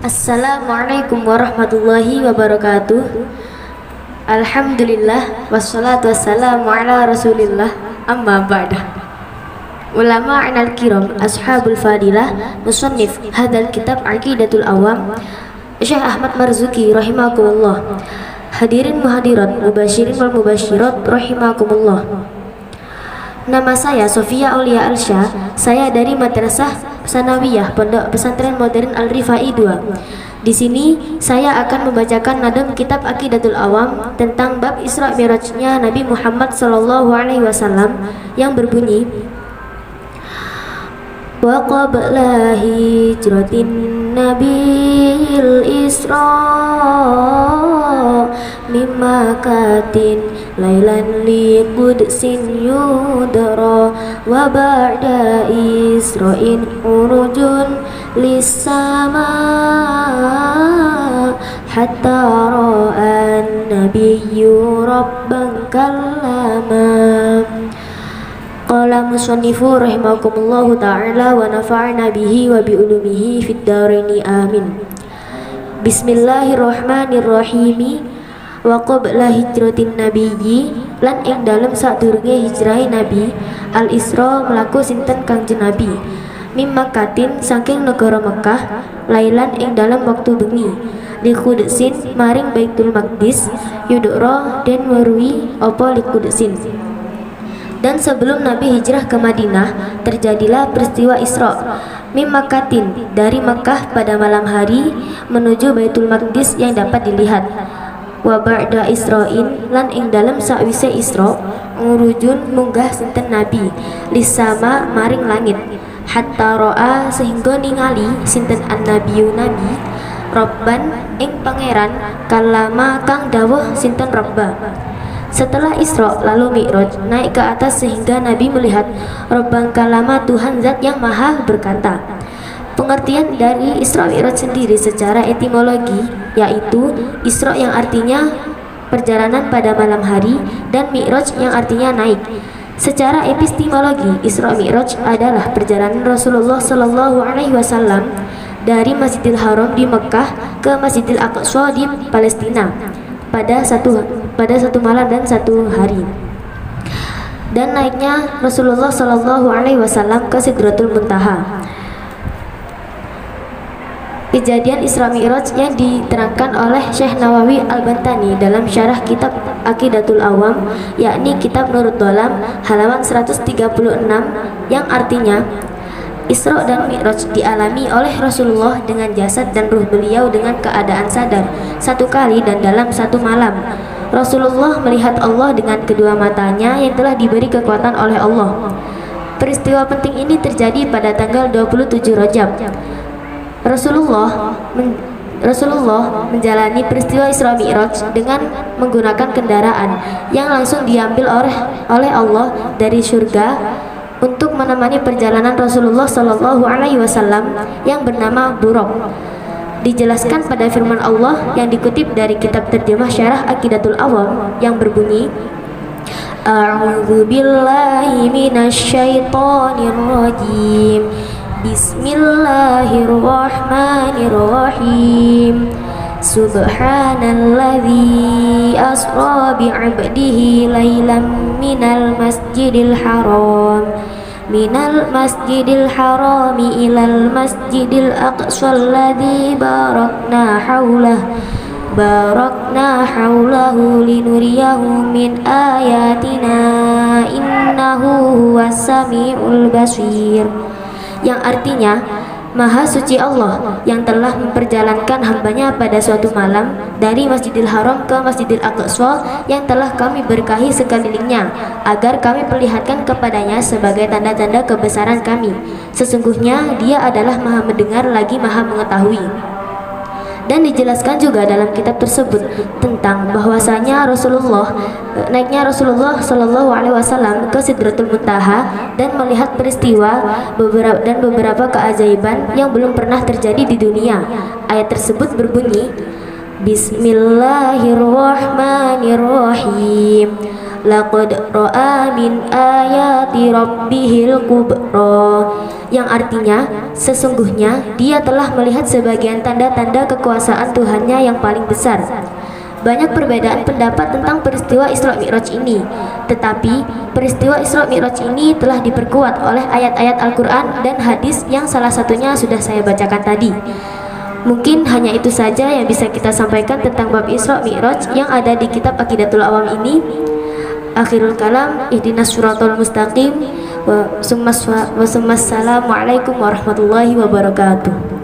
Assalamualaikum warahmatullahi wabarakatuh. Alhamdulillah wassalatu wassalamu ala rasulillah amma ba'da. Ulama anal kiram ashabul fadilah musannif hadal kitab aqidatul awam Syekh Ahmad Marzuki rahimakumullah. Hadirin muhadirat mubasyirin wal mubasyirat rahimakumullah. Nama saya Sofia Aulia Alsya. Saya dari Madrasah Sanawiyah Pondok Pesantren Modern Al-Rifai 2. Di sini saya akan membacakan nadam kitab Aqidatul Awam tentang bab Isra Mi'rajnya Nabi Muhammad sallallahu alaihi wasallam yang berbunyi: wa qabla hijratin nabil isra mimma katin lailan li qudsin yudara wa ba'da isra'in urujun lissama hatta ra'an nabiyyu rabban kallama. Qala musannifu rahimakumullahu ta'ala wa nafa'na bihi wa bi ulumihi fid dharaini amin. Bismillahirrahmanirrahim. Wa qabla hijratin nabiyyi lan ing dalem sadurunge hijrahe nabi al isra mlaku sinten Kangjeng Nabi mim Makkatin saking negara Mekah lailan ing dalem waktu bengi li Qudsin maring Baitul Maqdis yudra den warui apa li Qudsin. Dan sebelum Nabi hijrah ke Madinah, terjadilah peristiwa Isra mim Makkatin dari Makkah pada malam hari menuju Baitul Maqdis yang dapat dilihat. Wa ba'da Isra'in lan ing dalem sakwise Isra ngurujun munggah sinten Nabi lisama maring langit hatta ro'a sehingga ningali sinten an-nabiyyu nabi Rabban ing pangeran kalama kang dawuh sinten Rabba. Setelah Isra lalu Mi'raj naik ke atas sehingga Nabi melihat Rabban kalama Tuhan zat yang maha berkata. Pengertian dari Isra Mi'raj sendiri secara etimologi yaitu Isra yang artinya perjalanan pada malam hari dan Mi'raj yang artinya naik. Secara epistemologi Isra Mi'raj adalah perjalanan Rasulullah sallallahu alaihi wasallam dari Masjidil Haram di Mekah ke Masjidil Aqsa di Palestina pada satu malam dan satu hari. Dan naiknya Rasulullah sallallahu alaihi wasallam ke Sidratul Muntaha. Kejadian Isra Mi'raj yang diterangkan oleh Syekh Nawawi Al-Bantani dalam syarah kitab Aqidatul Awam, yakni kitab Nurud Dolam halaman 136, yang artinya Isra dan Mi'raj dialami oleh Rasulullah dengan jasad dan ruh beliau dengan keadaan sadar satu kali dan dalam satu malam. Rasulullah melihat Allah dengan kedua matanya yang telah diberi kekuatan oleh Allah. Peristiwa penting ini terjadi pada tanggal 27 Rajab. Rasulullah menjalani peristiwa Isra Mi'raj dengan menggunakan kendaraan yang langsung diambil oleh Allah dari surga untuk menemani perjalanan Rasulullah Sallallahu Alaihi Wasallam yang bernama Buraq. Dijelaskan pada firman Allah yang dikutip dari kitab terjemah syarah Aqidatul Awam yang berbunyi: A'udzu billahi minasy syaithanir rajim. Bismillahirrahmanirrahim. Subhanalladzi asra bi'abdihi lailan minal masjidil haram ilal masjidil aqsa alladzi barakna haulahu linuriyahu min ayatina innahu huwas samiul basir, yang artinya Maha suci Allah yang telah memperjalankan hambanya pada suatu malam dari Masjidil Haram ke Masjidil Aqsa yang telah kami berkahi sekelilingnya agar kami perlihatkan kepadanya sebagai tanda-tanda kebesaran kami. Sesungguhnya dia adalah Maha mendengar lagi Maha mengetahui. Dan dijelaskan juga dalam kitab tersebut tentang bahwasanya naiknya Rasulullah Shallallahu Alaihi Wasallam ke Sidratul Muntaha dan melihat peristiwa beberapa keajaiban yang belum pernah terjadi di dunia. Ayat tersebut berbunyi: Bismillahirrahmanirrahim. Laqad ra'a min ayati rabbihil kubra. yang artinya sesungguhnya dia telah melihat sebagian tanda-tanda kekuasaan Tuhannya yang paling besar. Banyak perbedaan pendapat tentang peristiwa Isra Mi'raj ini, tetapi peristiwa Isra Mi'raj ini telah diperkuat oleh ayat-ayat Al-Quran dan hadis yang salah satunya sudah saya bacakan tadi. Mungkin hanya itu saja yang bisa kita sampaikan tentang bab Isra Mi'raj yang ada di kitab Aqidatul Awam ini. Akhirul kalam, ihdinas siratal mustaqim, wa summas assalamualaikum warahmatullahi wabarakatuh.